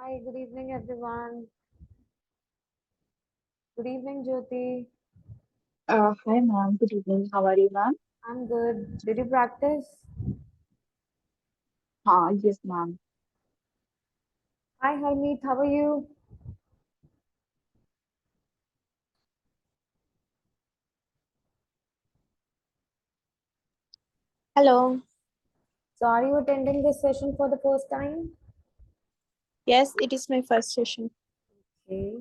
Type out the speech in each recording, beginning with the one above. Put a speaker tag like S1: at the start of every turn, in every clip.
S1: Hi, good evening, everyone. Good evening, Jyoti.
S2: Hi ma'am, good evening. How are you, ma'am?
S1: I'm good. Did you practice?
S2: Yes, ma'am.
S1: Hi, Harmeet. How are you?
S3: Hello.
S1: So, are you attending this session for the first time?
S3: Yes, it is my first session.
S1: Okay.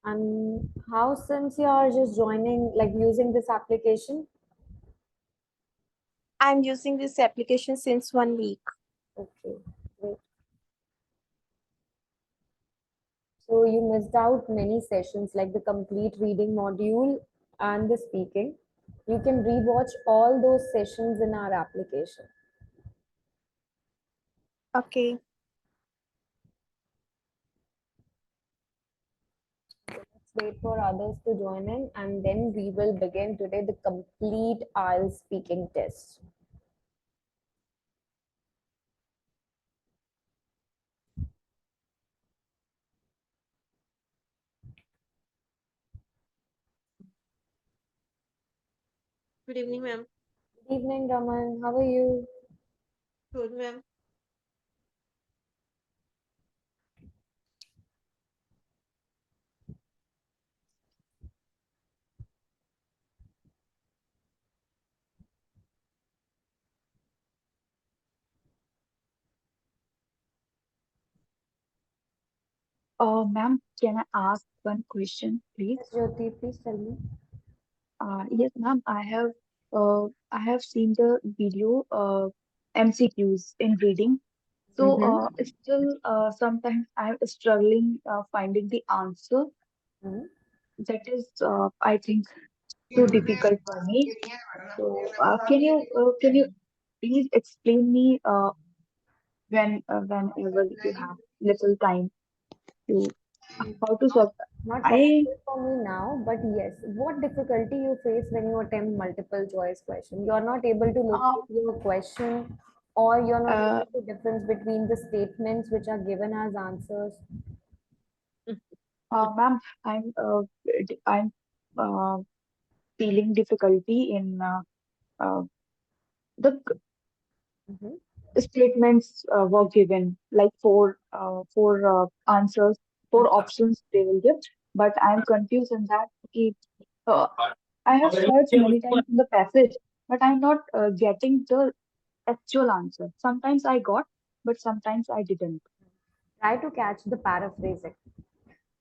S1: And how since you are just joining, like using this application?
S3: I'm using this application since 1 week.
S1: Okay, great. So, you missed out many sessions like the complete reading module and the speaking. You can rewatch all those sessions in our application.
S3: Okay.
S1: Let's wait for others to join in and then we will begin today the complete IELTS speaking test.
S3: Good evening, ma'am.
S1: Good evening, Raman. How are you?
S3: Good, ma'am.
S2: Ma'am, can I ask one question, please?
S1: Yes, Jyoti, please tell me.
S2: Yes, ma'am. I have seen the video MCQs in reading. So,
S1: Mm-hmm.
S2: still, sometimes I'm struggling finding the answer. That is, I think, too difficult for me. So, can you please explain me whenever you have little time to how to solve.
S1: Not
S2: I
S1: possible for me now, but yes, what difficulty you face when you attempt multiple choice question? You're not able to
S2: uh,
S1: locate your question, or you're not
S2: uh,
S1: able to difference between the statements which are given as answers.
S2: ma'am, I'm uh, feeling difficulty in uh, the
S1: Mm-hmm.
S2: statements were given like four answers, four options they will give, but I'm confused in that. Okay, uh, I have searched many times in the passage, but I'm not getting the actual answer. Sometimes I got, but sometimes I didn't.
S1: Try to catch the paraphrasing.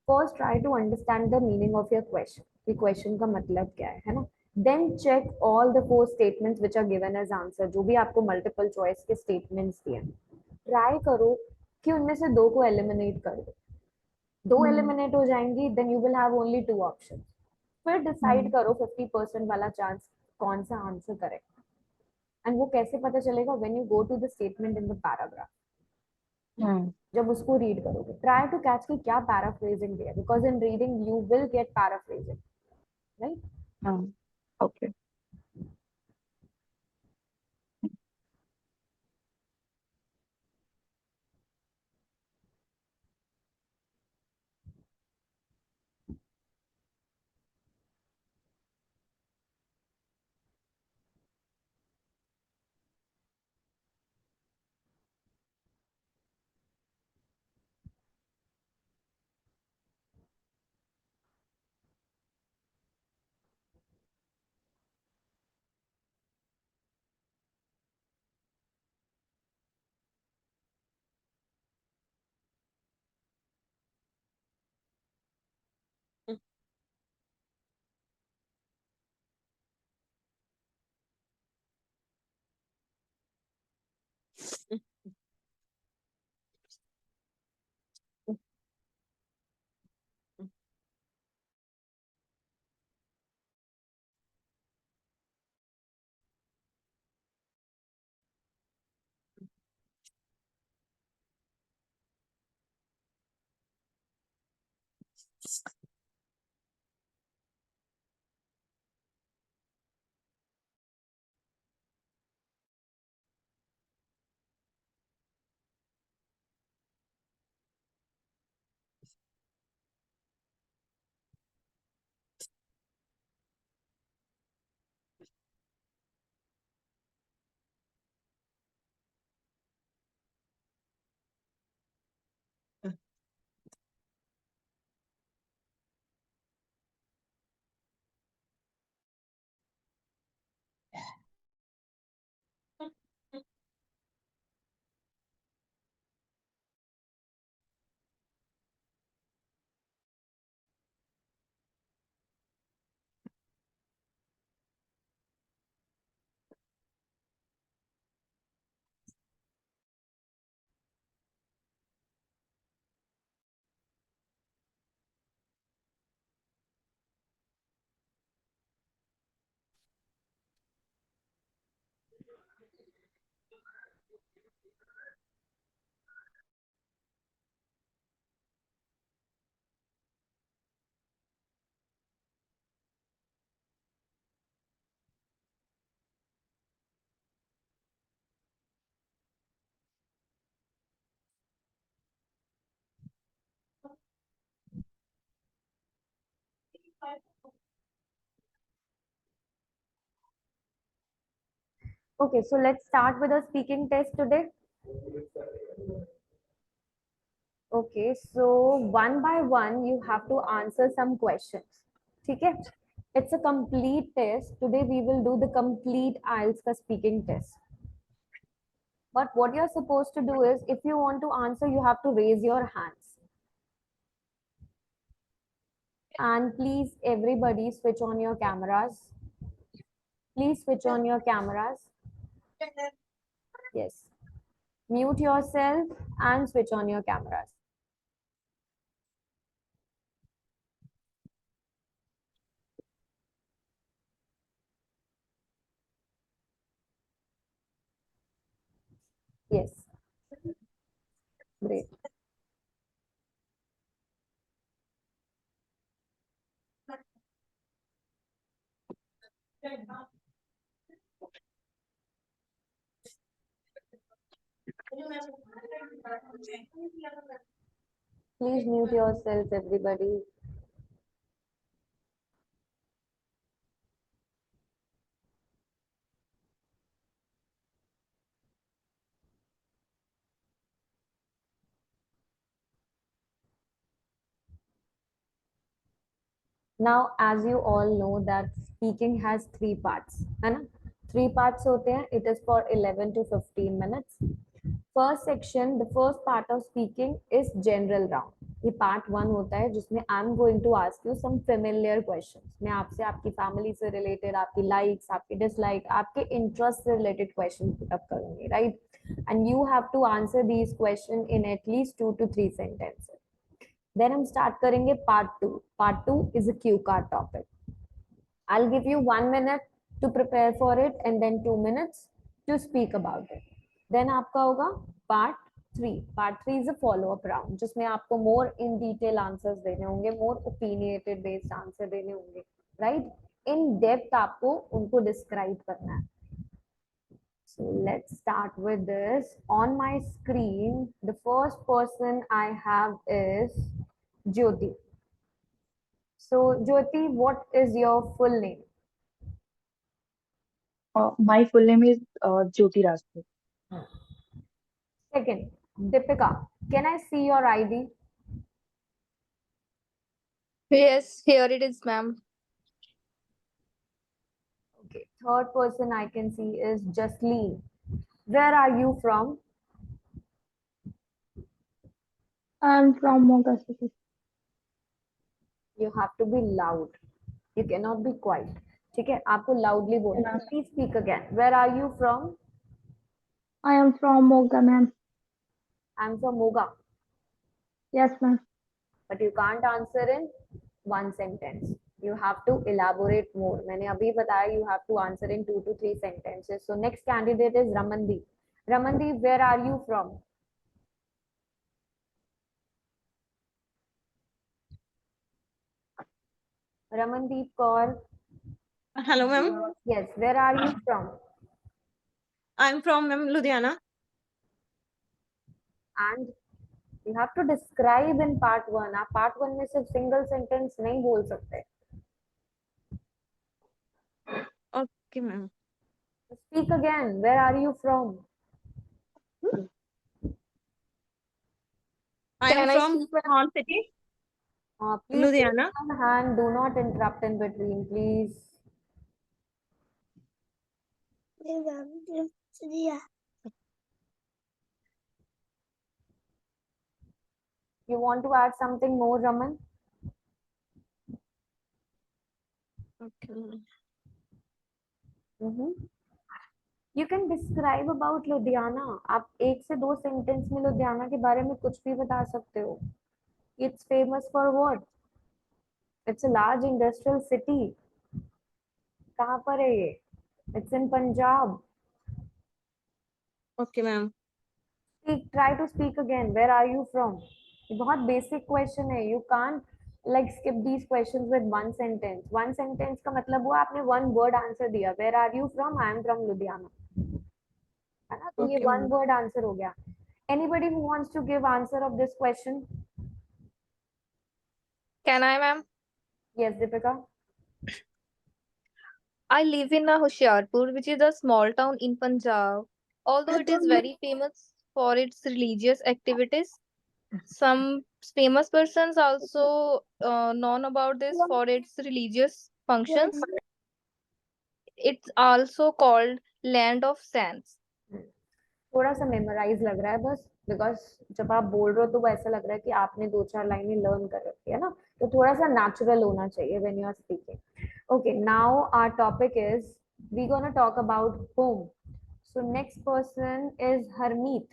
S1: First try to understand the meaning of your question कि question का मतलब क्या है ना. Then check all the four statements which are given as answer, जो भी आपको multiple choice के स्टेटमेंट्स दिए, ट्राई करो कि उनमें से दो को एलिमिनेट कर दो. दो
S2: Hmm.
S1: एलिमिनेट हो जाएंगी then you will have only two option. फिर डिसाइड
S2: Hmm.
S1: करो 50% वाला चांस कौन सा आंसर करेक्ट. एंड वो कैसे पता चलेगा? When you go to the statement in the paragraph.
S2: Hmm.
S1: जब उसको रीड करोगे ट्राई टू कैच कि क्या पैराफ्रेजिंग दिया, because in reading you will get paraphrasing, right.
S2: Hmm. Okay.
S1: Okay, so let's start with a speaking test today. Okay, so one by one, you have to answer some questions. Okay, it's a complete test. Today we will do the complete IELTS ka speaking test. But what you're supposed to do is, if you want to answer, you have to raise your hands. And please, everybody, switch on your cameras. Please switch on your cameras. Yes. Mute yourself and switch on your cameras. Yes. Great. Please mute yourself, everybody. Now, as you all know that speaking has three parts, है ना? Three parts होते हैं. It is for 11 to 15 minutes. First section, the first part of speaking is general round. ये part one होता है जिसमें I'm going to ask you some familiar questions. मैं आपसे आपकी family से related, आपकी likes, आपकी dislike, आपके interest से related questions put up करूँगी, right? And you have to answer these questions in at least 2 to 3 sentences. Then हम start करेंगे part two. Part two is a cue card topic. I'll give you 1 minute to prepare for it and then 2 minutes to speak about it. Then आपका होगा part three. Part three is a follow up round जिसमें आपको more in detail answers देने होंगे, more opinionated based answer देने होंगे, right? In depth आपको उनको describe करना है. So let's start with this. On my screen, the first person I have is Jyoti. So Jyoti, what is your full name?
S2: My full name is Jyoti Rajput.
S1: Second, Deepika, can I see your ID?
S4: Yes, here it is, ma'am.
S1: Okay. Third person I can see is Jasleen. Where are you from?
S2: I'm from Moga City.
S1: You have to be loud. You cannot be quiet. ठीक है, आपको loudly बोलना है. Please speak again. Where are you from?
S2: I am from Moga, ma'am.
S1: I'm from Moga.
S2: Yes, ma'am.
S1: But you can't answer in one sentence. You have to elaborate more. मैंने अभी बताया you have to answer in 2 to 3 sentences. So next candidate is Ramandeep. Ramandeep, where are you from? Ramandeep Kaur.
S3: Hello, ma'am.
S1: Yes, where are you from?
S3: I'm from ma'am Ludhiana.
S1: And you have to describe in part one. आप part one में सिर्फ single sentence नहीं बोल सकते.
S3: Okay, ma'am.
S1: Speak again. Where are you from?
S3: I am
S4: Can I
S3: from
S4: speak, ma'am?
S3: Small City,
S1: Please raise
S3: Ludhiana.
S1: your hand. Do not interrupt in between, please. You want to add something more, Raman?
S3: Okay, ma'am.
S1: You can describe about Ludhiana. आप एक से दो sentence में लुधियाना के बारे में कुछ भी बता सकते हो. It's famous for what? It's a large industrial city. कहाँ पर है ये? It's in Punjab.
S3: Okay, ma'am.
S1: Try to speak again. Where are you from? ये बहुत basic question है. You can't like skip these questions with one sentence. One sentence का मतलब हुआ आपने one word answer दिया. Where are you from? I am from Ludhiana. है ना? तो ये
S3: Okay,
S1: one
S3: ma'am.
S1: word answer हो गया. Anybody who wants to give answer of this question?
S4: Can I, ma'am?
S1: Yes, Deepika.
S4: I live in a Hoshiarpur, which is a small town in Punjab. Although it is very famous for its religious activities, some famous persons also known about this for its religious functions. It's also called Land of Saints.
S1: थोड़ा सा memorise लग रहा है बस, because जब आप बोल रहे हो तो वो ऐसा लग रहा है कि आपने 2-4 लाइनें लर्न कर रखी है ना, तो थोड़ा सा नेचुरल होना चाहिए when you are speaking. Okay, now our topic is we gonna talk about home. So next person is Harmeet.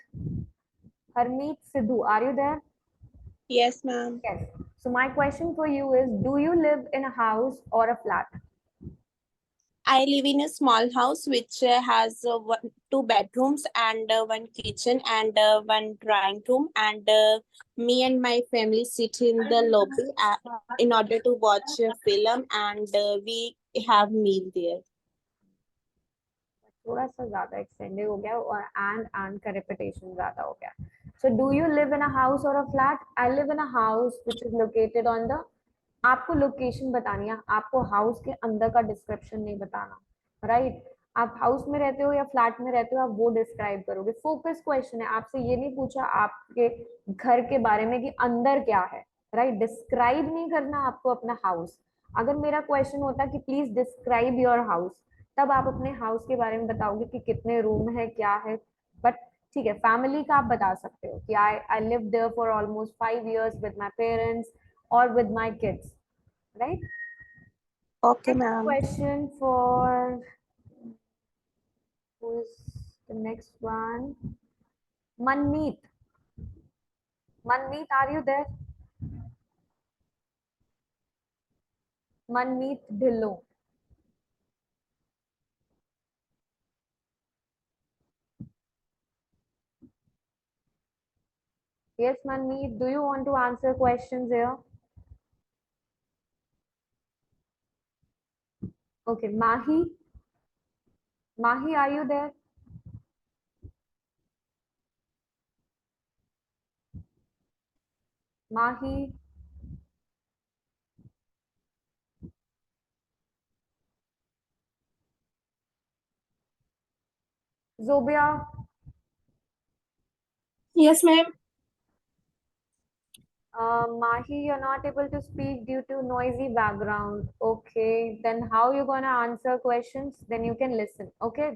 S1: Harmeet Sidhu, are you there?
S5: Yes, ma'am.
S1: Yes. So my question for you is, do you live in a house or a flat?
S5: I live in a small house which has two bedrooms and one kitchen and one drawing room. And me and my family sit in the lobby in order to watch a film, and we have meal there.
S1: थोड़ा सा ज्यादा extended हो गया और and का repetition ज्यादा हो गया। So do you live in a house or a flat? I live in a house which is located on the, आपको लोकेशन बतानी है, आपको हाउस के अंदर का डिस्क्रिप्शन नहीं बताना, राइट? आप हाउस में रहते हो या फ्लैट में रहते हो, आप वो डिस्क्राइब करोगे। फोकस क्वेश्चन है, आपसे ये नहीं पूछा आपके घर के बारे में कि अंदर क्या है, राइट? डिस्क्राइब नहीं करना आपको अपना हाउस। अगर मेरा क्वेश्चन होता कि प्लीज डिस्क्राइब योर हाउस, तब आप अपने हाउस के बारे में बताओगे कि कितने रूम है, क्या है। बट ठीक है, फैमिली का आप बता सकते हो कि I live there for almost 5 years with my parents or with my kids, right?
S5: Okay,
S1: Next
S5: ma'am.
S1: question for, who's the next one? Manmeet. Manmeet, are you there? Manmeet Dhillon. Yes, Manmeet, do you want to answer questions here? Okay, Mahi. Mahi, are you there? Mahi. Zobia.
S5: Yes, ma'am.
S1: Mahi, you're not able to speak due to noisy background. Okay, then how you gonna answer questions? Then you can listen. Okay.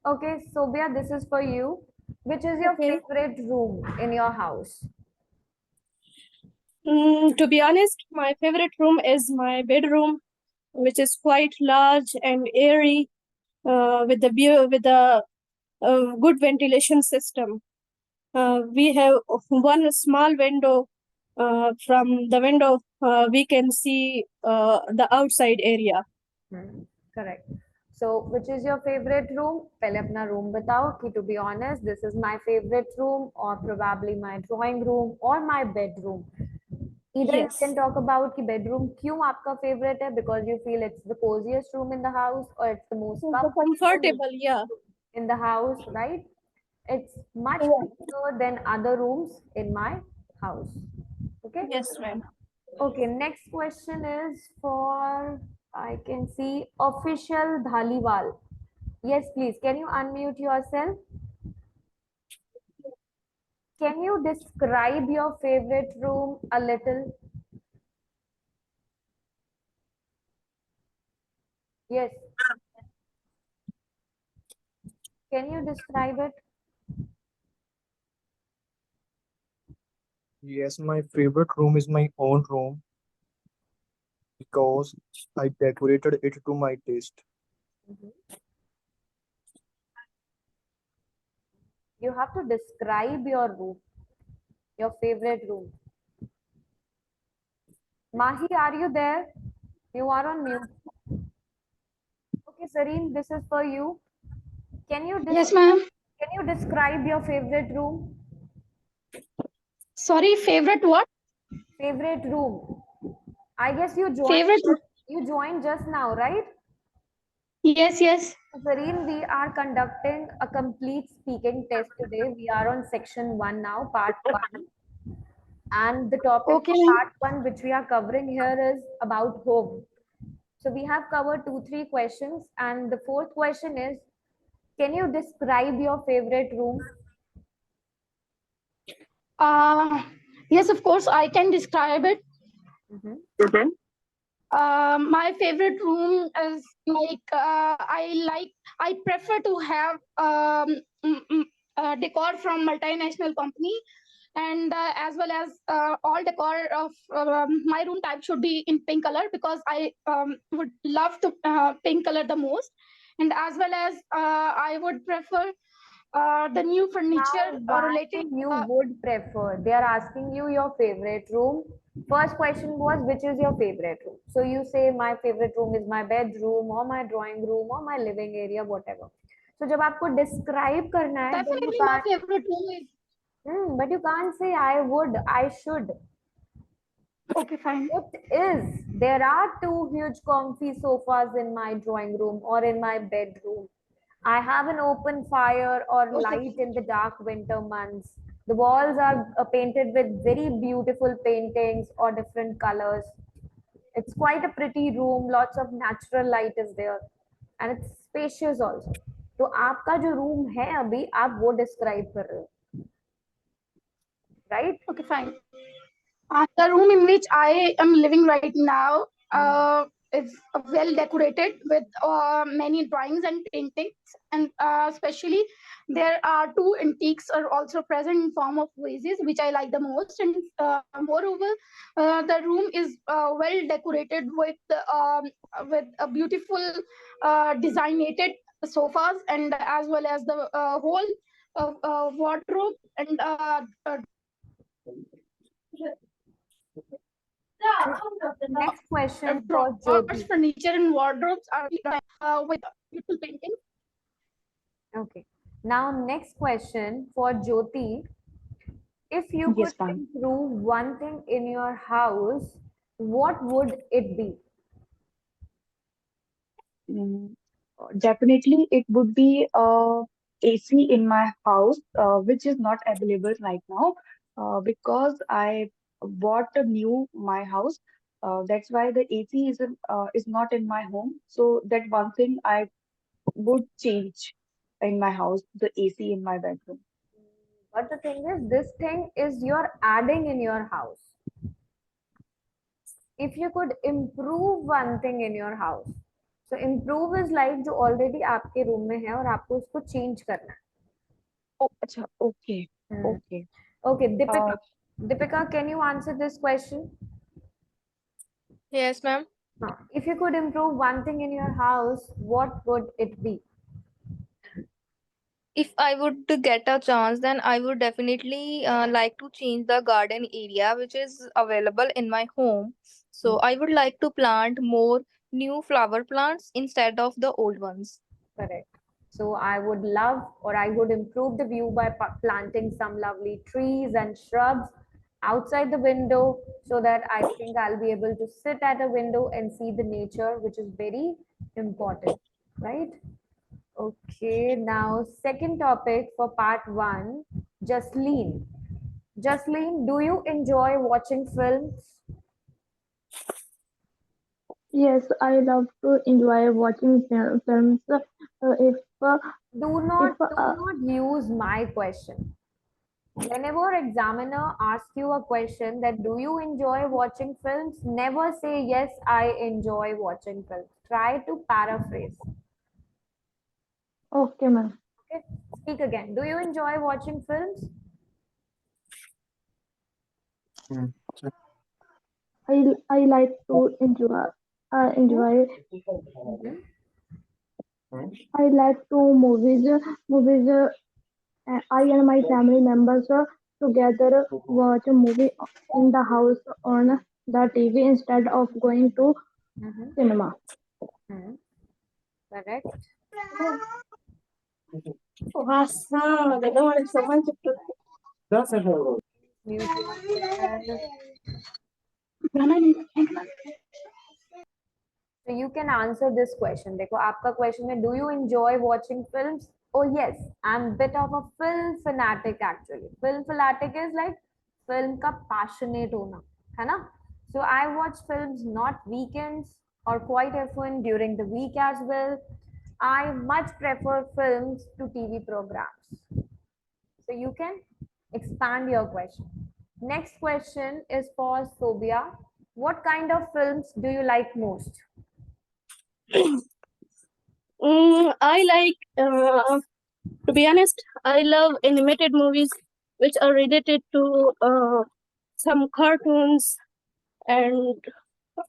S1: Okay, Sobia, this is for you. Which is your
S5: Okay.
S1: favorite room in your house?
S5: To be honest, my favorite room is my bedroom, which is quite large and airy, with the good ventilation system. We have one small window. From the window, we can see the outside area.
S1: Correct. So, which is your favorite room? पहले अपना room बताओ कि to be honest, this is my favorite room, or probably my drawing room or my bedroom. Either you
S5: Yes.
S1: can talk about कि bedroom क्यों आपका favorite है, because you feel it's the coziest room in the house, or it's the most
S5: Comfortable, yeah.
S1: in the house, right? It's much
S5: Yeah.
S1: bigger than other rooms in my house. Okay.
S5: Yes, ma'am.
S1: Okay, next question is for, I can see, official Dhaliwal. Yes, please. Can you unmute yourself? Can you describe your favorite room a little? Yes. Can you describe it?
S6: Yes, my favorite room is my own room because I decorated it to my taste.
S1: You have to describe your room, your favorite room. Mahi, are you there? You are on mute. Okay, Sareen, this is for you. Can you
S7: Yes, ma'am.
S1: can you describe your favorite room?
S7: Sorry, favorite what?
S1: Favorite room. I guess
S7: Favorite.
S1: you joined just now, right?
S7: Yes, yes.
S1: Zareen, we are conducting a complete speaking test today. We are on section 1 now, part 1. And the topic
S7: Okay,
S1: for
S7: ma'am.
S1: part 1 which we are covering here is about home. So we have covered 2-3 questions, and the fourth question is, can you describe your favorite room?
S7: Yes, of course, I can describe it.
S1: Mhm.
S7: My favorite room is I prefer to have decor from multinational company, and as well as all decor of my room type should be in pink color, because I would love to pink color the most, and as well as I would prefer the new furniture
S1: Now, why
S7: related.
S1: you would prefer? They are asking you your favorite room. First question was, which is your favorite room? So you say my favorite room is my bedroom or my drawing room or my living area, whatever. So जब आपको describe करना है, then you
S7: Definitely, my
S1: can't.
S7: favorite room is
S1: But you can't say I would, I should.
S7: okay. Fine.
S1: It is. There are two huge comfy sofas in my drawing room or in my bedroom. I have an open fire or
S7: Okay.
S1: light in the dark winter months. The walls are painted with very beautiful paintings or different colors. It's quite a pretty room. Lots of natural light is there, and it's spacious also. तो आपका जो room है अभी आप वो describe कर रहे हो, right?
S7: Okay, fine. The room in which I am living right now is well decorated with many drawings and paintings, and especially there are two antiques are also present in form of vases, which I like the most. And moreover, the room is well decorated with a beautiful designated sofas, and as well as the whole wardrobe and
S1: Next question for
S7: drawers,
S1: Jyoti.
S7: furniture, and wardrobes are with beautiful paintings.
S1: Okay. Now, next question for Jyoti. If you could
S2: Yes, ma'am.
S1: improve one thing in your house, what would it be?
S2: Mm, Definitely, it would be AC in my house, which is not available right now, because I bought a new my house. That's why the AC is not in my home. So that one thing I would change in my house, the AC in my bedroom.
S1: But the thing is, this thing is you're adding in your house. If you could improve one thing in your house, so improve is like जो already आपके room में है और आपको उसको change करना
S2: Oh, acha, okay,
S1: है.
S2: okay.
S1: Okay,
S2: Uh,
S1: Deepika. Deepika, can you answer this question?
S4: Yes, ma'am.
S1: If you could improve one thing in your house, what would it be?
S4: If I would get a chance, then I would definitely like to change the garden area which is available in my home. So I would like to plant more new flower plants instead of the old ones.
S1: Correct. So I would love, or I would improve the view by planting some lovely trees and shrubs outside the window, so that I think I'll be able to sit at a window and see the nature, which is very important, right? Okay, now second topic for part 1, Jasleen. Jasleen, do you enjoy watching films?
S8: Yes, I love to enjoy watching films. If
S1: Do
S8: if
S1: not use my question. Whenever examiner asks you a question that do you enjoy watching films, never say yes, I enjoy watching films. Try to paraphrase.
S8: okay, ma'am.
S1: Okay, speak again. Do you enjoy watching films?
S8: I like to enjoy.
S1: Mhm.
S8: I like to movies. I and my family members together watch a movie in the house on the TV instead of going to
S1: Mhm.
S8: cinema.
S1: Mhm. Correct. Mute yourself. So you can answer this question. देखो आपका question है, do you enjoy watching films? Oh yes, I'm a bit of a film fanatic actually. Film fanatic is like film का passionate होना, है ना? So I watch films not weekends or quite often during the week as well. I much prefer films to TV programs. So you can expand your question. Next question is for Sobia. What kind of films do you like most?
S5: I like, to be honest, I love animated movies which are related to some cartoons and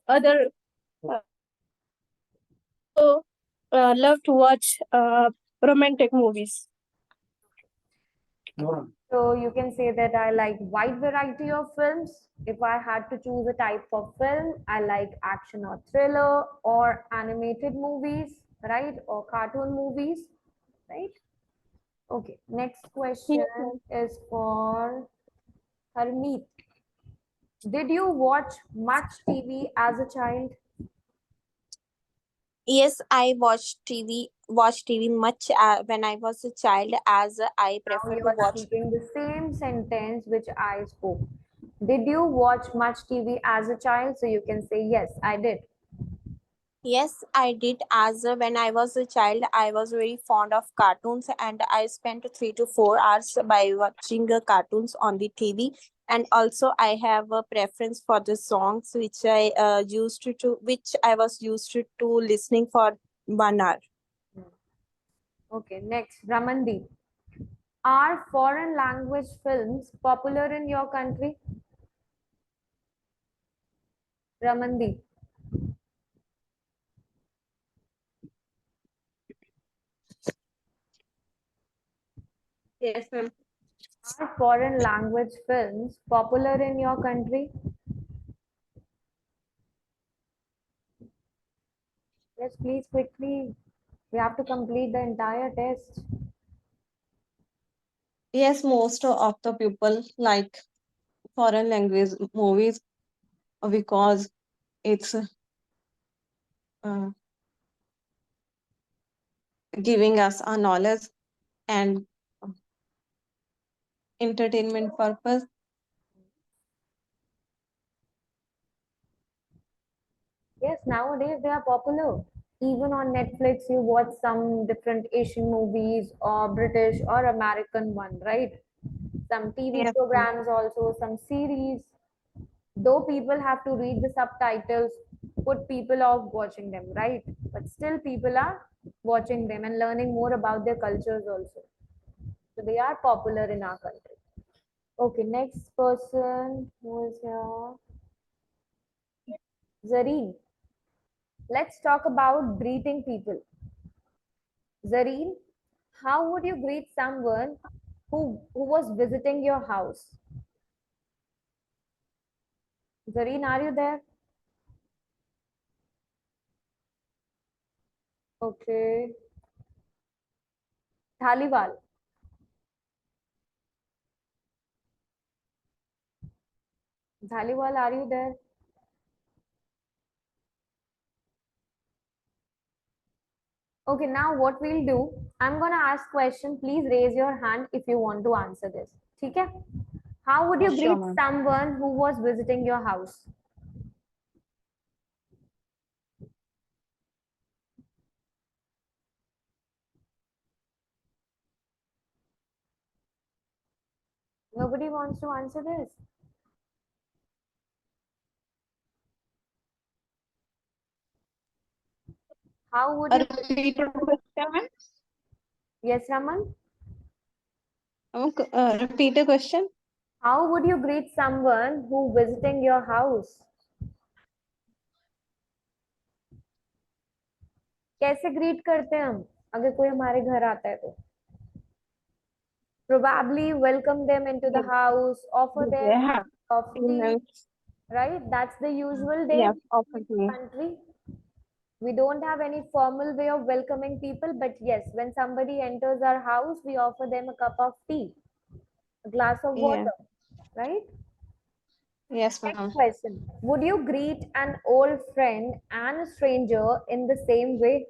S5: other. So, love to watch romantic movies.
S1: So you can say that I like wide variety of films. If I had to choose a type of film, I like action or thriller or animated movies, right? Or cartoon movies, right? Okay, next question
S5: Yes, ma'am.
S1: is for Harmeet. Did you watch much TV as a child?
S9: Yes, I watch TV much when I was a child, as I
S1: Now
S9: prefer
S1: you
S9: to
S1: are
S9: watch.
S1: speaking the same sentence which I spoke. Did you watch much TV as a child? So you can say, yes, I did.
S9: Yes, I did. As when I was a child, I was very fond of cartoons, and I spent 3 to 4 hours by watching cartoons on the TV. And also, I have a preference for the songs which which I was used to listening for 1 hour.
S1: Okay, next, Ramandeep. Are foreign language films popular in your country? Ramandeep.
S3: Yes, ma'am.
S1: Are foreign language films popular in your country? Yes, please, quickly. We have to complete the entire test.
S3: Yes, most of the people like foreign language movies because it's giving us a knowledge and entertainment purpose.
S1: Yes, nowadays they are popular. Even on Netflix, you watch some different Asian movies or British or American one, right? Some TV
S3: Yes, ma'am.
S1: programs also, some series. Though people have to read the subtitles, put people off watching them, right? But still people are watching them and learning more about their cultures also. So they are popular in our country. Okay, next person who is here. Zareen. Let's talk about greeting people. Zareen, how would you greet someone who was visiting your house? Zareen, are you there? Okay. Dhaliwal. Dhaliwal, are you there? Okay, now what we'll do, I'm gonna ask question. Please raise your hand if you want to answer this. Okay? How would you
S2: Sure,
S1: greet
S2: ma'am.
S1: someone who was visiting your house? Nobody wants to answer this. How would you?
S3: Repeat the question.
S1: Yes, Raman.
S3: Repeat the question.
S1: How would you greet someone who visiting your house? कैसे greet करते हैं हम अगर कोई हमारे घर आता है तो? Probably welcome them into the house, offer them
S3: Yeah.
S1: of tea,
S3: Yes,
S1: right? That's the usual day
S3: yes,
S1: in
S3: obviously.
S1: country. We don't have any formal way of welcoming people, but yes, when somebody enters our house, we offer them a cup of tea, a glass of
S3: Yeah.
S1: water, right?
S3: Yes,
S1: Next
S3: ma'am.
S1: question. Would you greet an old friend and a stranger in the same way?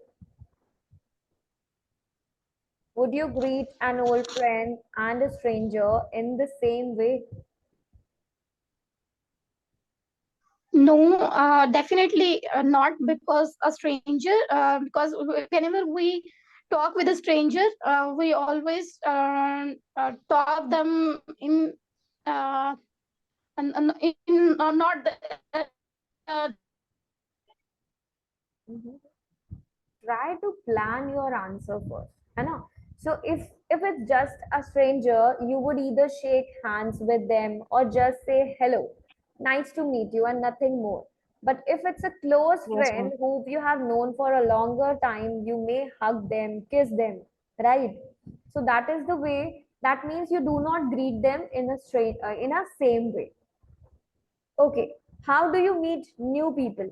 S1: Would you greet an old friend and a stranger in the same way?
S7: No, definitely not, because a stranger, because whenever we talk with a stranger, we always talk them in not
S1: Mhm. Try to plan your answer first, है ना? So if it's just a stranger, you would either shake hands with them or just say hello, nice to meet you, and nothing more. But if it's a close
S2: Yes, ma'am.
S1: friend who you have known for a longer time, you may hug them, kiss them, right? So that is the way. That means you do not greet them in a in a same way. Okay, how do you meet new people?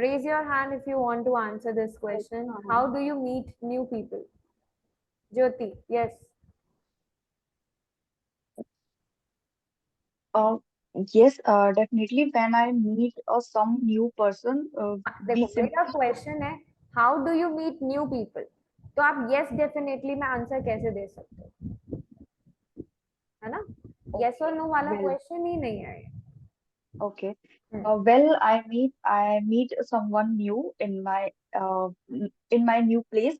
S1: Raise your hand if you want to answer this question. How do you meet new people? Jyoti, yes.
S2: Uh, yes, definitely. When I meet some new person, we
S1: देखो मेरा
S2: simply
S1: question है, how do you meet new people? तो आप yes definitely में answer कैसे दे सकते हो, है ना? यस और
S2: okay.
S1: नो वाला
S2: Well,
S1: क्वेश्चन ही नहीं है ये।
S2: okay.
S1: Hmm,
S2: Well, I meet someone new in my new place.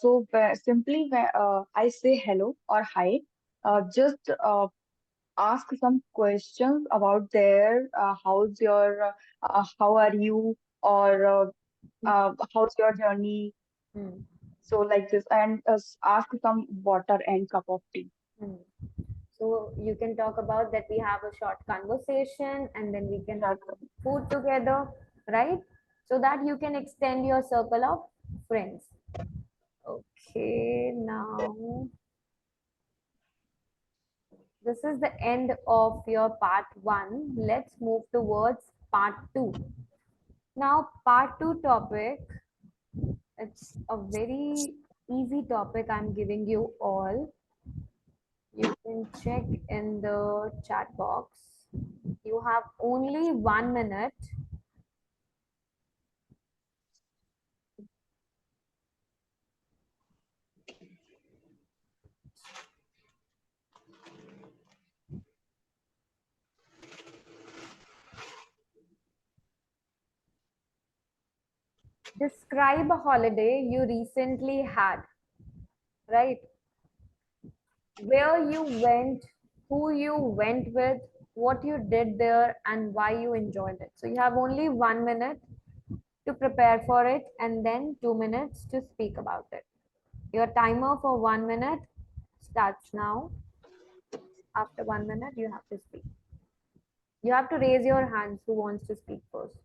S2: So simply I say hello or hi. Just ask some questions about their how are you, or how's your journey.
S1: Hmm,
S2: So like this, and ask some water and cup of tea.
S1: Hmm. So you can talk about that we have a short conversation and then we can have food together, right? So that you can extend your circle of friends. Okay, now this is the end of your part one. Let's move towards part two. Now, part two topic, it's a very easy topic I'm giving you all. You can check in the chat box. You have only 1 minute. Describe a holiday you recently had, right? Where you went, who you went with, what you did there, and why you enjoyed it. So you have only 1 minute to prepare for it and then 2 minutes to speak about it. Your timer for 1 minute starts now. After 1 minute, you have to speak. You have to raise your hands who wants to speak first.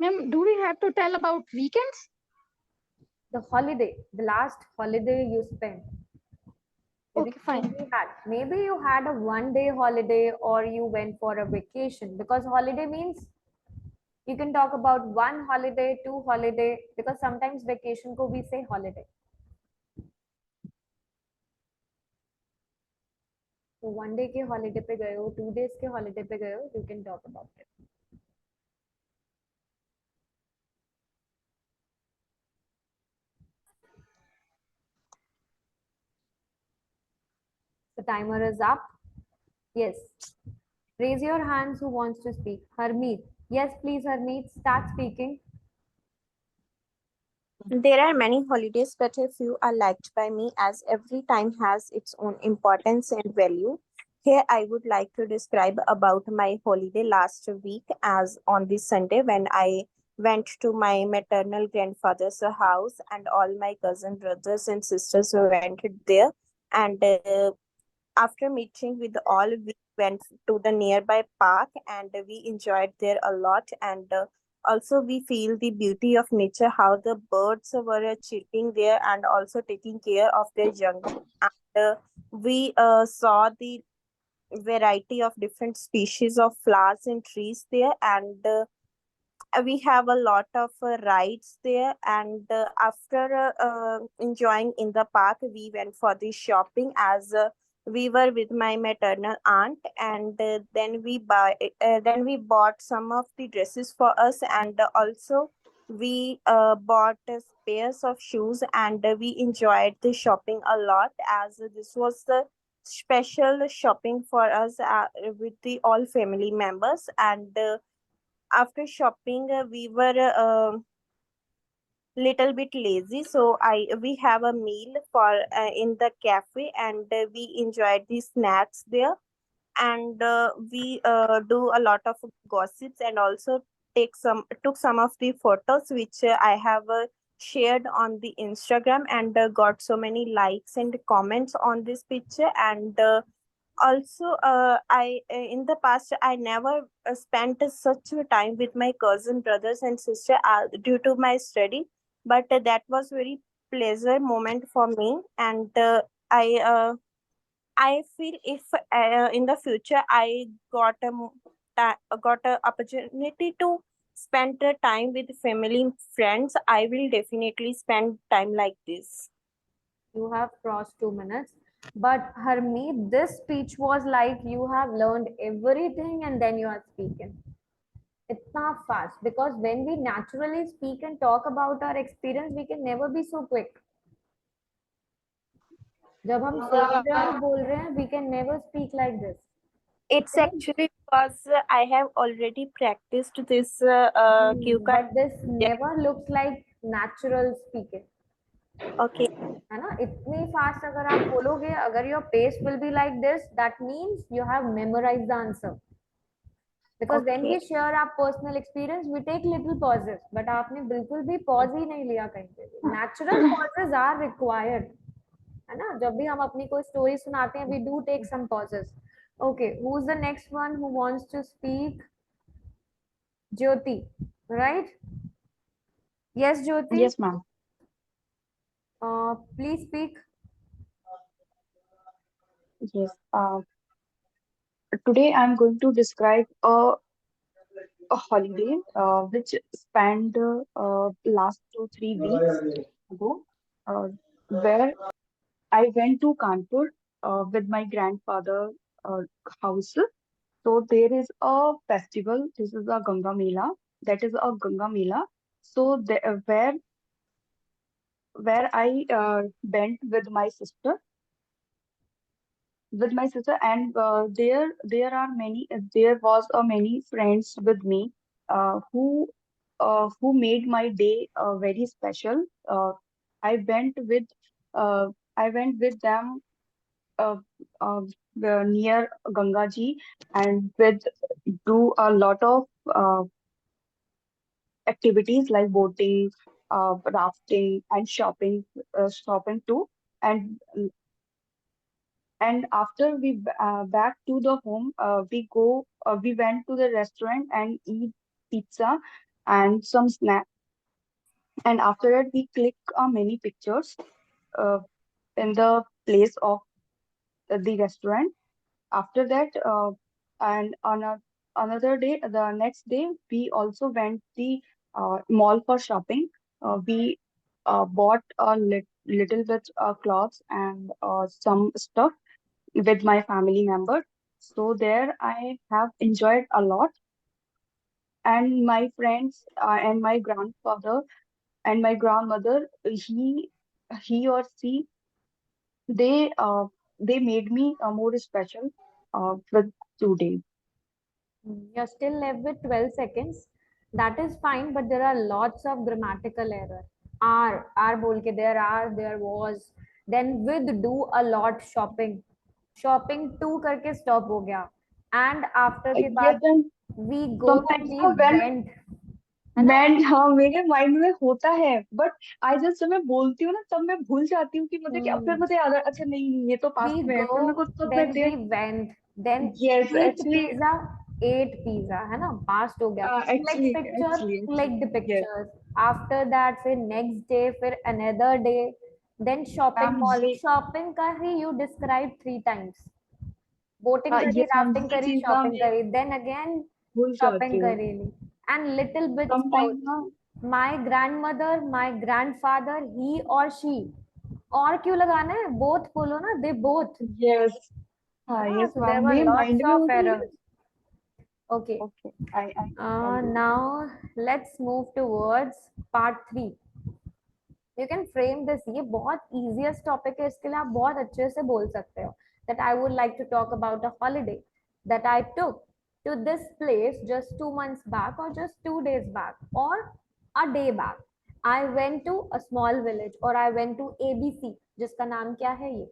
S7: ma'am, do we have to tell about weekends?
S1: The holiday, the last holiday you spent.
S7: Okay, fine.
S1: Recently had. Maybe you had a 1 day holiday or you went for a vacation, because holiday means you can talk about one holiday, two holiday, because sometimes vacation ko we say holiday. So 1 day के holiday पे गए हो, 2 days के holiday पे गए हो, you can talk about it. The timer is up. Yes. Raise your hands who wants to speak. Harmeet. Yes, please, Harmeet, start speaking.
S9: There are many holidays, but a few are liked by me as every time has its own importance and value. Here I would like to describe about my holiday last week as on this Sunday when I went to my maternal grandfather's house and all my cousin brothers and sisters went there, and after meeting with all, we went to the nearby park and we enjoyed there a lot. And also, we feel the beauty of nature, how the birds were chirping there and also taking care of their young. And we saw the variety of different species of flowers and trees there. And we have a lot of rides there, and after enjoying in the park, we went for the shopping, as we were with my maternal aunt, and then we bought some of the dresses for us, and also we bought pairs of shoes, and we enjoyed the shopping a lot, as this was the special shopping for us with the all family members. And after shopping, we were little bit lazy, so we have a meal for in the cafe, and we enjoyed the snacks there, and we do a lot of gossips, and also took some of the photos, which I have shared on the Instagram, and got so many likes and comments on this picture. And also I in the past I never spent such a time with my cousin brothers and sister due to my study, but that was very pleasure moment for me. And i uh, I feel if in the future I got a opportunity to spend the time with family and friends, I will definitely spend time like this.
S1: You have crossed 2 minutes. But Harmeet, this speech was like you have learned everything and then you are speaking. It's not fast because when we naturally speak and talk about our experience, we can never be so quick. जब हम सोच रहे हैं और बोल रहे हैं, we can never speak like this.
S9: It's actually because I have already practiced this cue card.
S1: But this never looks like natural speaking.
S9: Okay.
S1: है ना, इतनी फास्ट अगर आप बोलोगे, अगर your pace will be like this, that means you have memorized the answer. Because when
S9: Okay.
S1: we share our personal experience, we take little pauses, but आपने बिल्कुल भी pause ही नहीं लिया कहीं पे भी. Natural pauses are required. है ना, जब भी हम अपनी कोई story सुनाते हैं, we do take some pauses. Okay, who's the next one who wants to speak? Jyoti, right? Yes, Jyoti.
S2: Yes, ma'am.
S1: Please speak.
S2: Yes. Today I'm going to describe a holiday which spanned last 2 3 weeks ago, uh, where I went to Kanpur with my grandfather uh, house. So there is a festival. This is a Ganga Mela. That is a Ganga Mela. So where I went with my sister, and there are many there was a many friends with me who made my day very special. I went with I went with them uh, uh, near Gangaji, and with do a lot of uh, activities like boating, rafting, and shopping too. And after back to the home, we went to the restaurant and eat pizza and some snack. And after that, we click many pictures uh, in the place of the restaurant. After that, and on another day, the next day, we also went the mall for shopping. We bought a little bit clothes and some stuff with my family member. So there I have enjoyed a lot. And my friends and my grandfather and my grandmother, he or she, they uh, they made me more special with today.
S1: You're still left with 12 seconds. That is fine, but there are lots of grammatical error. Are बोल के there was, then with do a lot shopping. Shopping to करके stop हो गया. And after के
S2: Yes,
S1: बाद
S2: and
S1: we go to
S2: sometimes
S1: the went. है ना?
S2: मैं हाँ मेरे माइंड में होता है, बट आई जस्ट जब मैं बोलती हूँ ना तब मैं भूल जाती हूँ कि मुझे क्या, फिर मुझे याद है अच्छा नहीं नहीं, ये तो पास्ट
S1: We
S2: में है, फिर मेरे को
S1: go,
S2: तब मैं
S1: then we went, then
S2: yes
S1: eat
S2: actually
S1: pizza, ate pizza, है ना? Past हो गया. Click
S2: actually
S1: picture,
S2: actually
S1: click the
S2: yes
S1: pictures. After that, फिर next day, फिर another day, then shopping
S2: ma'am
S1: mall.
S2: ये
S1: Shopping का ही you describe 3 times. Boating करी,
S2: yes ma'am
S1: rafting
S2: ये
S1: करी,
S2: चीज ना
S1: shopping
S2: मैं
S1: करी, then again
S2: भूल
S1: shopping
S2: जाती हूँ.
S1: करी. and little bit spout.
S2: Sometimes, na,
S1: My grandmother, my grandfather, he or she. और क्यों लगाना है? Both बोलो ना, they both.
S2: yes,
S1: है ना?
S2: yes,
S1: So there
S2: ma'am.
S1: were
S2: मेरे
S1: lots
S2: mind में
S1: of
S2: होता है लेकिन
S1: errors. Okay.
S2: okay, I can do it.
S1: Now let's move towards part 3. You can frame this. ये बहुत easiest topic है, इसके लिए आप बहुत अच्छे से बोल सकते हो that I would like to talk about a holiday that I took to this place just 2 months back or just 2 days back or a day back. I went to a small village or I went to ABC जिसका नाम क्या है ये?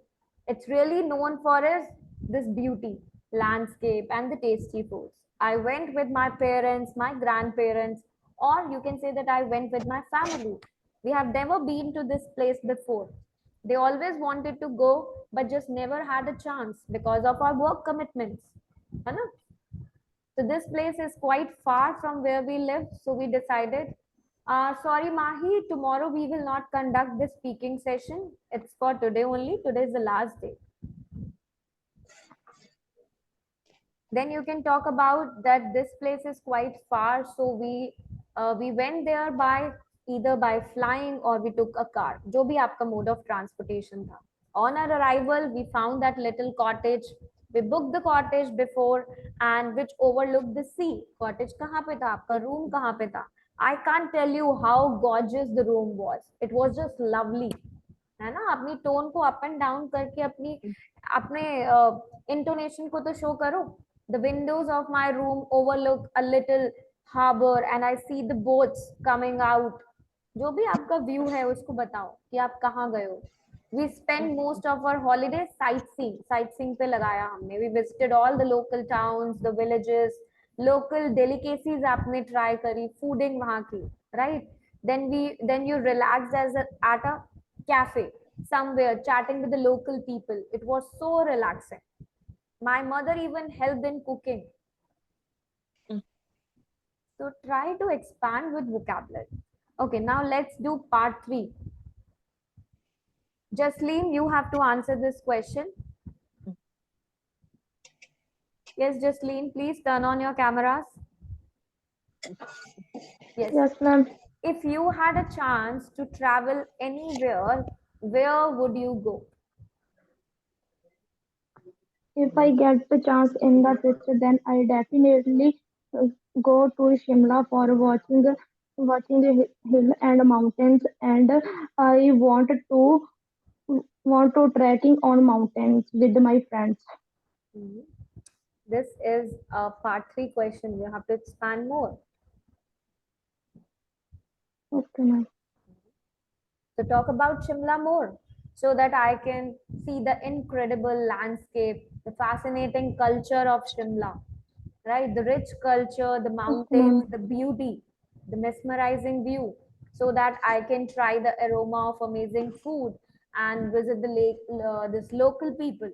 S1: It's really known for its this beauty, landscape and the tasty foods. I went with my parents, my grandparents, or you can say that I went with my family. We have never been to this place before. They always wanted to go, but just never had a chance because of our work commitments. है ना? So this place is quite far from where we live. So we decided, sorry, Mahi, tomorrow we will not conduct this speaking session. It's for today only. Today is the last day. Then you can talk about that this place is quite far. So we went there by either by flying or we took a car. जो भी आपका mode of transportation था. On our arrival, we found that little cottage. We booked the cottage before and which overlooked the sea. Cottage कहाँ पे था? आपका room कहाँ पे था? I can't tell you how gorgeous the room was. It was just lovely. है ना? अपनी tone को up and down करके अपने intonation को तो show करो. The windows of my room overlook a little harbor and I see the boats coming out. जो भी आपका व्यू है उसको बताओ कि आप कहाँ गए हो. We spent most of our holiday sightseeing पे लगाया हमने. We visited all the local towns, the villages, local delicacies आपने try करी, fooding वहाँ की, right? Then you relaxed at a cafe somewhere, chatting with the local people. It was so relaxing. My mother even helped in cooking. So try to expand with vocabulary. Okay, now let's do part 3. Jasleen, you have to answer this question. Yes, Jasleen, please turn on your cameras. Yes.
S8: Yes, ma'am.
S1: If you had a chance to travel anywhere, where would you go?
S8: If I get the chance in the future, then I definitely go to Shimla for watching the hill and mountains, and I want to trekking on mountains with my friends.
S1: This is a part 3 question. You have to expand more.
S8: Okay, ma'am.
S1: So talk about Shimla more so that I can see the incredible landscape, the fascinating culture of Shimla, right? The rich culture, the mountains,
S8: ma'am.
S1: the beauty, the mesmerizing view, so that I can try the aroma of amazing food and visit the lake, this local people.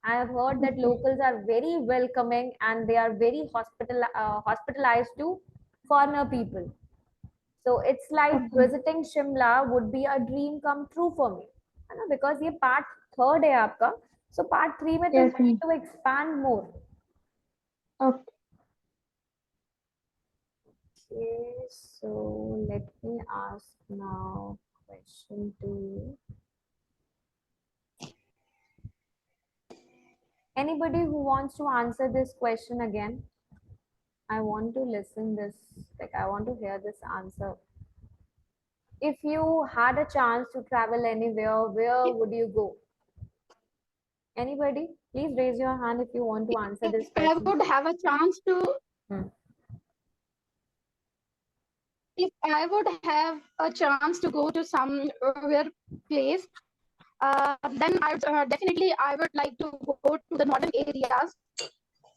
S1: I have heard that locals are very welcoming and they are very hospitalized to foreigner people. So it's like
S8: Okay.
S1: visiting Shimla would be a dream come true for me. है ना? Because ये part 3rd है आपका. So part 3 में तो
S8: Yes,
S1: you need
S8: ma'am.
S1: to expand more.
S8: Okay.
S1: Okay, so let me ask now question 2. Anybody who wants to answer this question again? I want to listen this, like I want to hear this answer. If you had a chance to travel anywhere, where would you go? Anybody? Please raise your hand if you want to answer this
S7: I
S1: question.
S7: would have a chance to, if I would have a chance to go to somewhere place, then I would like to go to the northern areas.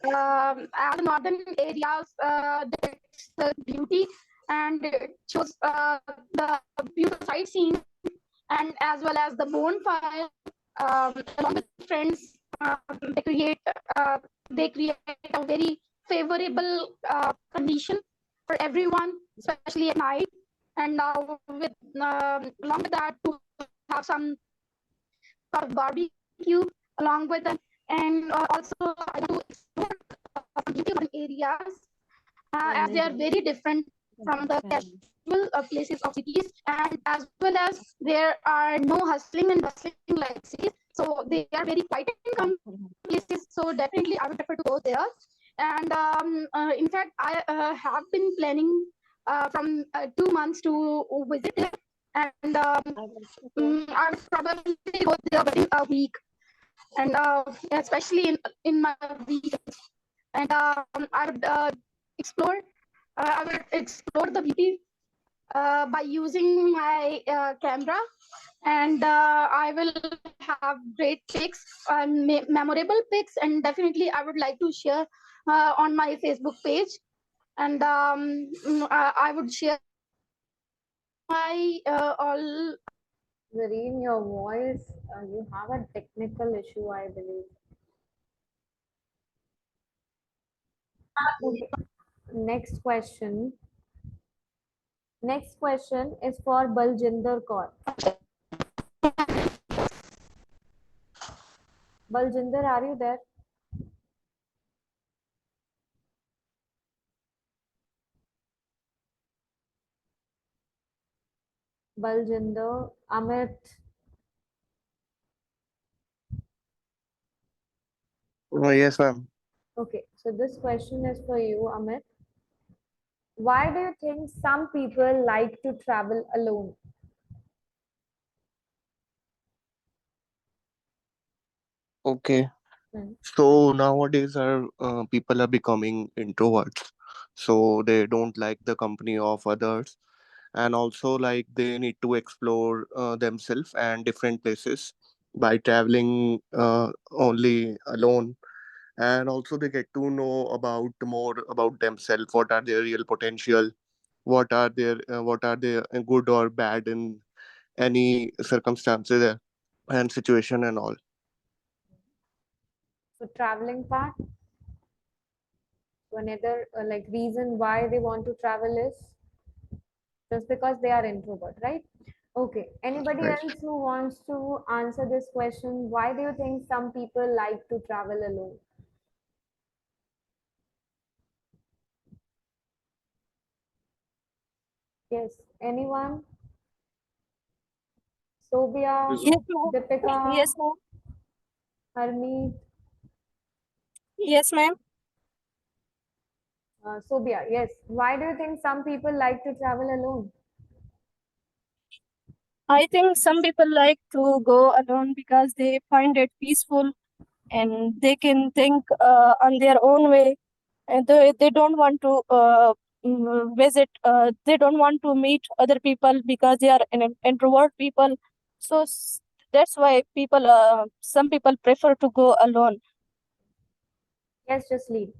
S7: As the northern areas, there's the beauty and it shows the beautiful sightseeing and as well as the bonfire. Along with friends, they create they create a very favorable condition for everyone, especially at night. And now with along with that, to have some sort of barbecue along with them, and also I want to explore some beauty urban areas as they are very different from the casual places of cities, and as well as there are no hustling and bustling like cities, so they are very quiet and calm places. So definitely I would prefer to go there. And in fact, I have been planning from 2 months to visit there, and I would probably go there within a week, and especially in my weekends. And I would explore. I would explore the beauty by using my camera, and I will have great pics and memorable pics, and definitely I would like to share on my Facebook page, and I would share my all.
S1: Zareen, your voice, you have a technical issue, I believe. Okay. Next question. Next question is for Baljinder Kaur. Baljinder, are you there? Baljinder, Amit.
S10: Yes, ma'am.
S1: Okay, so this question is for you, Amit. Why do you think some people like to travel alone?
S10: Okay.
S1: Hmm.
S10: So nowadays, our people are becoming introverts, so they don't like the company of others, and also like they need to explore themselves and different places by traveling only alone, and also they get to know about more about themselves, what are their real potential, what are they good or bad in any circumstances and situation and all.
S1: So traveling part. So another like reason why they want to travel is just because they are introvert, right? Okay. Anybody
S10: Right.
S1: else who wants to answer this question? Why do you think some people like to travel alone? Yes. Anyone? Sobia,
S5: Yes, ma'am.
S1: Deepika,
S5: Yes, ma'am.
S1: Harmeet,
S5: Yes, ma'am.
S1: Sobia. Yes. Why do you think some people like to travel alone?
S5: I think some people like to go alone because they find it peaceful and they can think on their own way, and they don't want to visit, they don't want to meet other people because they are an introvert people. So that's why people, some people prefer to go alone.
S1: Yes, just leave.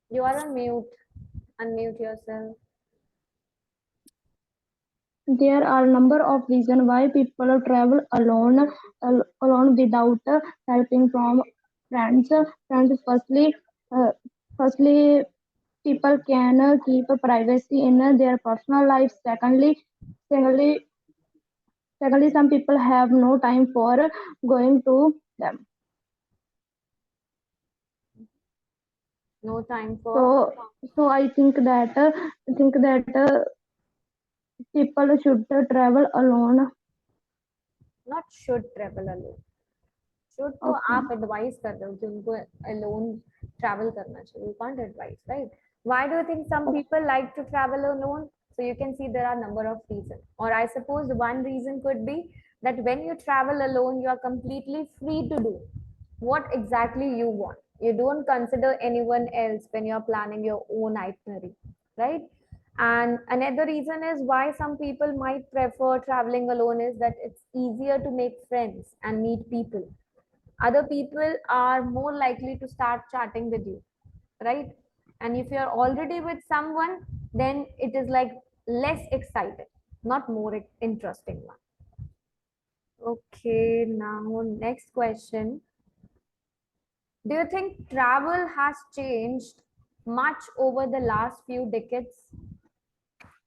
S1: You are on mute. Unmute yourself.
S8: There are a number of reasons why people travel alone without helping from friends. Friends, firstly, people can keep privacy in their personal life. Secondly, some people have no time for going to them.
S1: No time for.
S8: So I think that people should travel alone.
S1: Not should travel alone. Should तो
S8: Okay.
S1: आप advice कर रहे हो कि उनको alone travel करना चाहिए. You can't advise, right? Why do you think some people like to travel alone? So you can see there are number of reasons, or I suppose one reason could be that when you travel alone you are completely free to do what exactly you want. You don't consider anyone else when you're planning your own itinerary, right? And another reason is why some people might prefer traveling alone is that it's easier to make friends and meet people. Other people are more likely to start chatting with you, right? And if you're already with someone, then it is like less excited, not more interesting one. Okay, now next question. Do you think travel has changed much over the last few decades?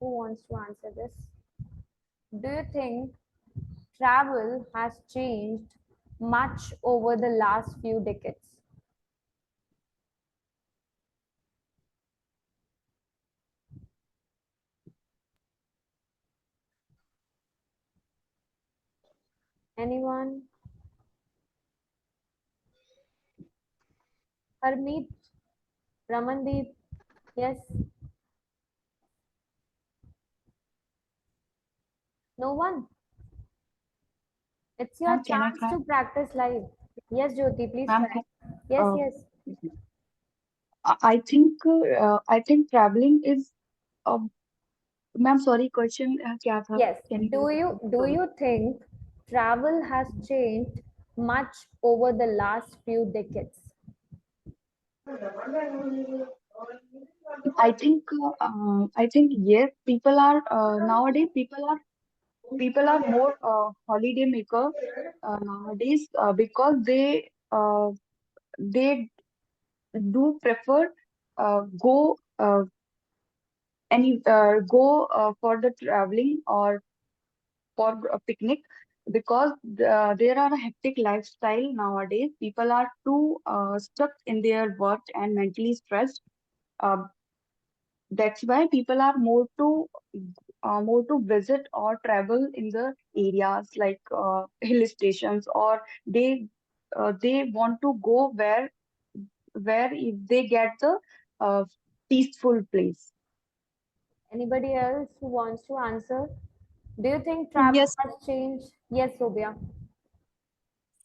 S1: Who wants to answer this? Do you think travel has changed much over the last few decades? Anyone? Harmeet, Ramandeep, yes? No one? It's your
S2: Ma'am, can I
S1: chance
S2: try?
S1: to practice live. Yes, Jyoti, please
S2: Ma'am,
S1: try. Yes,
S2: uh,
S1: yes.
S2: I think traveling is ma'am, sorry, question क्या था?
S1: Yes.
S2: Can
S1: Do
S2: you
S1: you
S2: repeat?
S1: do
S2: Sorry.
S1: you think travel has changed much over the last few decades?
S2: I think yes, people are nowadays people are more holiday maker nowadays because they do prefer go go for the traveling or for a picnic because there are a hectic lifestyle nowadays. People are too stuck in their work and mentally stressed. Uh, that's why people are more to visit or travel in the areas like hill stations, or they want to go where if they get the uh, peaceful place.
S1: Anybody else who wants to answer? Do you think travel
S5: Yes,
S1: has changed? Yes, Sobia.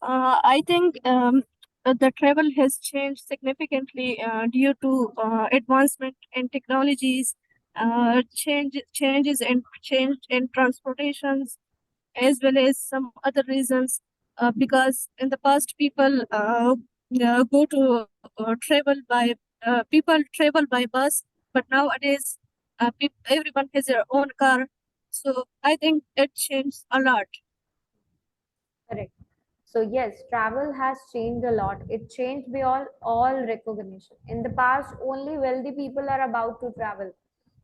S5: I think the travel has changed significantly due to advancement in technologies, change in transportations, as well as some other reasons. Because in the past, people go to people travel by bus, but nowadays, everyone has their own car. So I think it changed a lot.
S1: Correct. So yes, travel has changed a lot. It changed beyond all recognition. In the past, only wealthy people are about to travel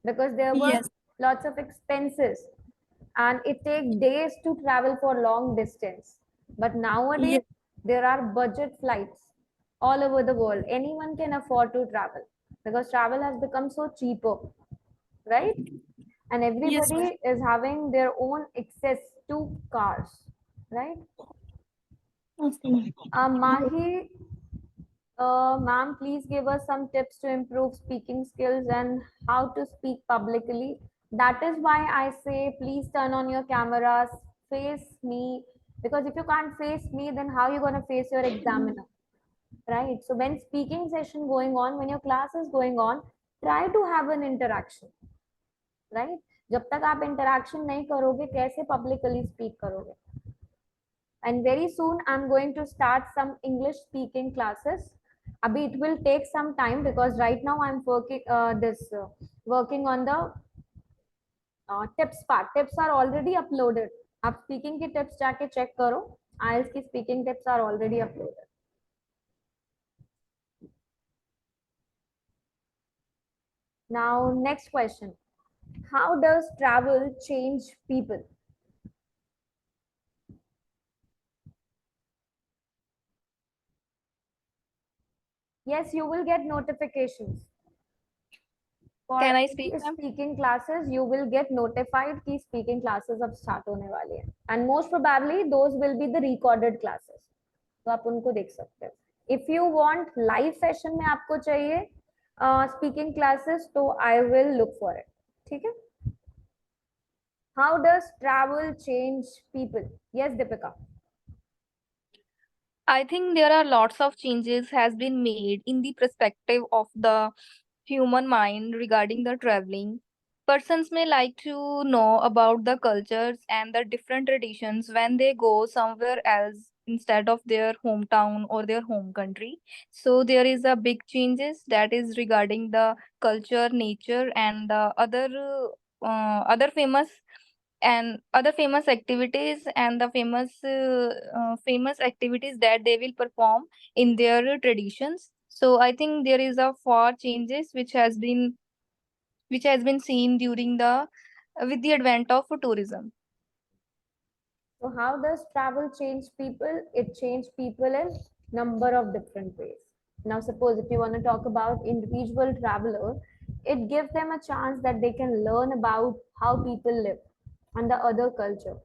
S1: because there were
S5: Yes,
S1: lots of expenses and it takes days to travel for long distance. But nowadays,
S5: yes,
S1: there are budget flights all over the world. Anyone can afford to travel because travel has become so cheaper, right? And
S5: yes, ma'am.
S1: everybody is having their own access to cars, right?
S5: Okay.
S1: Mahi, ma'am, please give us some tips to improve speaking skills and how to speak publicly. That is why I say, please turn on your cameras, face me, because if you can't face me, then how are you going to face your examiner, right? So when speaking session going on, when your class is going on, try to have an interaction, right? जब तक आप interaction नहीं करोगे कैसे publicly speak करोगे? And very soon I'm going to start some English speaking classes. Abhi it will take some time because right now I'm working on the tips part. Tips are already uploaded. आप speaking की tips जाके check करो. IELTS की speaking tips are already uploaded. Now next question. How does travel change people? Yes, you will get notifications. For
S4: Can I speak,
S1: English
S4: ma'am?
S1: speaking classes, you will get notified कि speaking classes अब start होने वाली हैं. And most probably those will be the recorded classes. तो आप उनको देख सकते हो. If you want live session में आपको चाहिए speaking classes, तो I will look for it. ठीक है? How does travel change people? Yes, Deepika.
S4: I think there are lots of changes has been made in the perspective of the human mind regarding the traveling. Persons may like to know about the cultures and the different traditions when they go somewhere else instead of their hometown or their home country. So there is a big changes that is regarding the culture, nature, and the other famous and other famous activities and the famous activities that they will perform in their traditions. So I think there is a far changes which has been seen during the with the advent of tourism.
S1: So how does travel change people? It changes people in number of different ways. Now, suppose if you want to talk about individual traveler, it gives them a chance that they can learn about how people live and the other culture.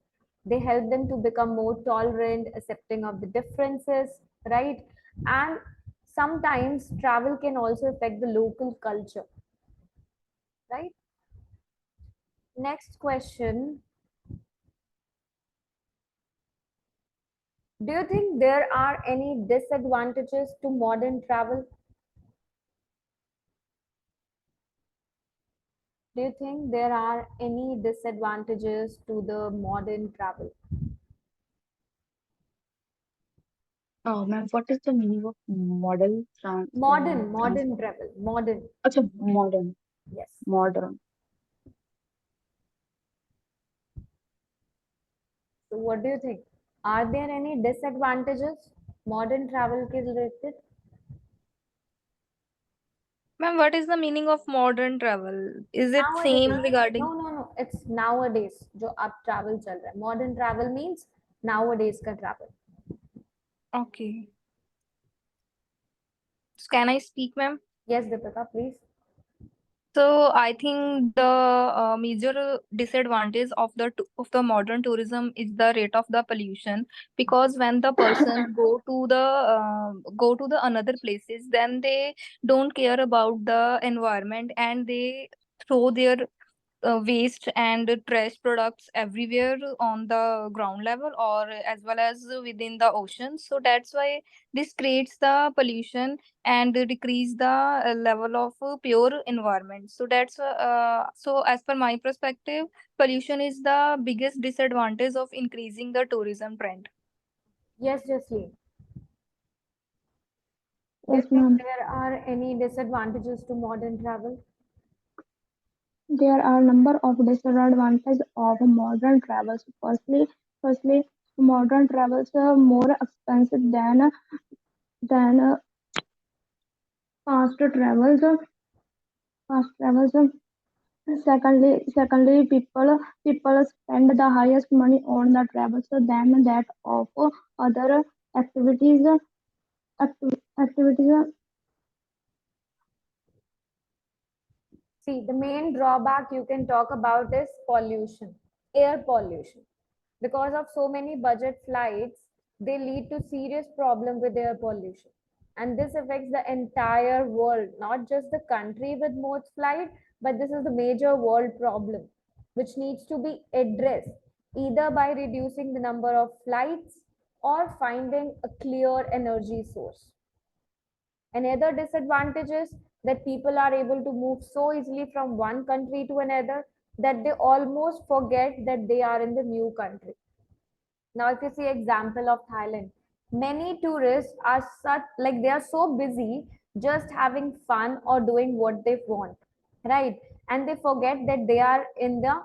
S1: They help them to become more tolerant, accepting of the differences, right? And sometimes travel can also affect the local culture, right? Next question. Do you think there are any disadvantages to modern travel? Do you think there are any disadvantages to the modern travel?
S2: Ma'am, what is the meaning of model
S1: Modern travel, modern.
S2: अच्छा, modern,
S1: Yes.
S2: modern.
S1: So what do you think? Are there any disadvantages modern travel ke related?
S4: Ma'am, what is the meaning of modern travel? Is it same
S1: Nowadays,
S4: regarding?
S1: no, it's nowadays जो अब travel चल रहा है. Modern travel means nowadays का travel.
S4: Okay. So can I speak, ma'am?
S1: Yes, Deepika, please.
S4: So I think the major disadvantage of the modern tourism is the rate of the pollution, because when the persons go to the another places, then they don't care about the environment and they throw their waste and trash products everywhere on the ground level or as well as within the ocean. So that's why this creates the pollution and decrease the level of pure environment. So so as per my perspective, pollution is the biggest disadvantage of increasing the tourism trend.
S1: Yes, Jasleen. Do you
S8: Yes,
S1: think
S8: ma'am.
S1: there are any disadvantages to modern travel?
S8: There are a number of disadvantages of modern travels. Firstly, modern travels are more expensive than past travels. Past travels. Secondly, people spend the highest money on the travels than that of other activities. Activities.
S1: See, the main drawback you can talk about is pollution, air pollution. Because of so many budget flights, they lead to serious problem with air pollution. And this affects the entire world, not just the country with most flight, but this is the major world problem, which needs to be addressed either by reducing the number of flights or finding a clear energy source. Another disadvantage is that people are able to move so easily from one country to another that they almost forget that they are in the new country. Now, if you see example of Thailand, many tourists are such like they are so busy just having fun or doing what they want, right? And they forget that they are in the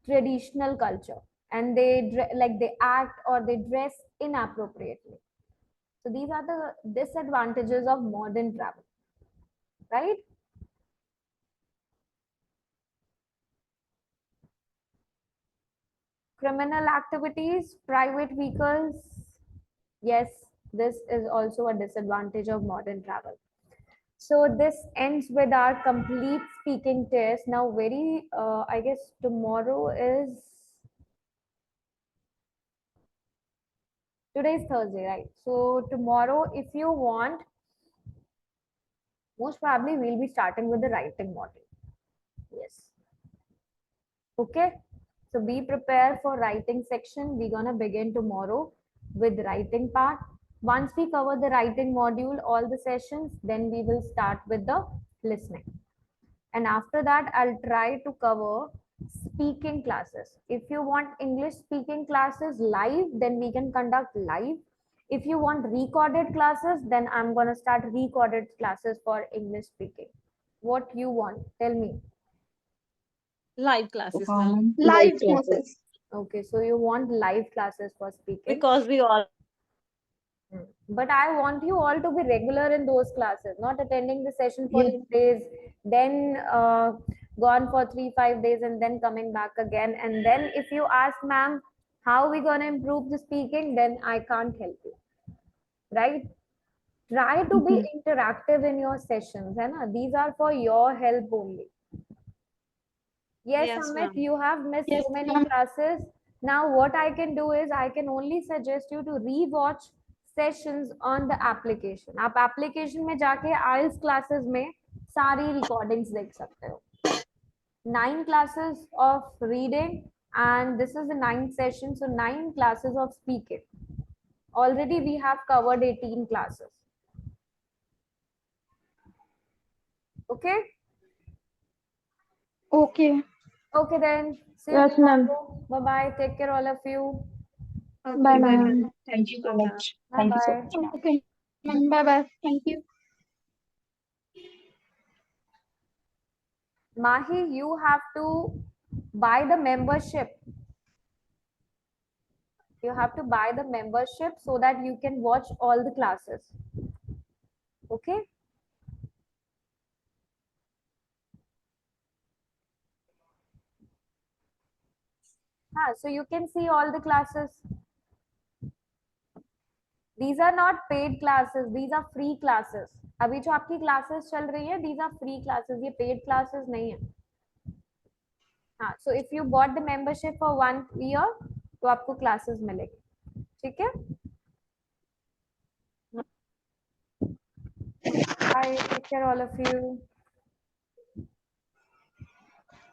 S1: traditional culture and like they act or they dress inappropriately. So these are the disadvantages of modern travel, right? Criminal activities, private vehicles. Yes, this is also a disadvantage of modern travel. So this ends with our complete speaking test. Now, I guess tomorrow is, today is Thursday, right? So tomorrow, if you want, most probably we'll be starting with the writing module. Yes. Okay. So be prepared for writing section. We're gonna begin tomorrow with writing part. Once we cover the writing module, all the sessions, then we will start with the listening. And after that, I'll try to cover speaking classes. If you want English speaking classes live, then we can conduct live. If you want recorded classes, then I'm gonna start recorded classes for English speaking. What you want? Tell me.
S3: Live classes, ma'am.
S2: Live
S7: Live
S2: classes.
S7: classes.
S1: Okay, so you want live classes for speaking.
S3: Because we all
S1: But I want you all to be regular in those classes, not attending the session for
S2: Yes.
S1: 2 days, then gone for 3, 5 days, and then coming back again. And then if you ask, ma'am, how we gonna improve the speaking, then I can't help you, right? Try to be interactive in your sessions, है ना? These are for your help only. Yes,
S3: yes,
S1: Amit,
S3: ma'am.
S1: you have missed
S7: Yes,
S1: so many
S7: ma'am.
S1: classes Now what I can do is I can only suggest you to re-watch sessions on the application. आप application में जाके IELTS classes में सारी recordings देख सकते हो. 9 classes of reading and this is the 9th session, so 9 classes of speaking. Already we have covered 18 classes. Okay?
S7: Okay.
S1: Okay then. See you
S8: Yes, ma'am.
S1: tomorrow. Bye bye. Take care all of you.
S8: Bye,
S2: Okay,
S8: ma'am.
S2: thank you so much.
S1: Bye
S2: Thank you so
S1: bye.
S2: much, ma'am.
S7: Okay. Bye bye. Thank you.
S1: Mahi, you have to buy the membership. You have to buy the membership so that you can watch all the classes. Okay? So you can see all the classes. These are not paid classes, these are free classes. अभी जो आपकी classes चल रही है, these are free classes, ये paid classes नहीं है. So if you bought the membership for 1 year, तो आपको classes मिलेगी. ठीक है? Bye, take care all of you.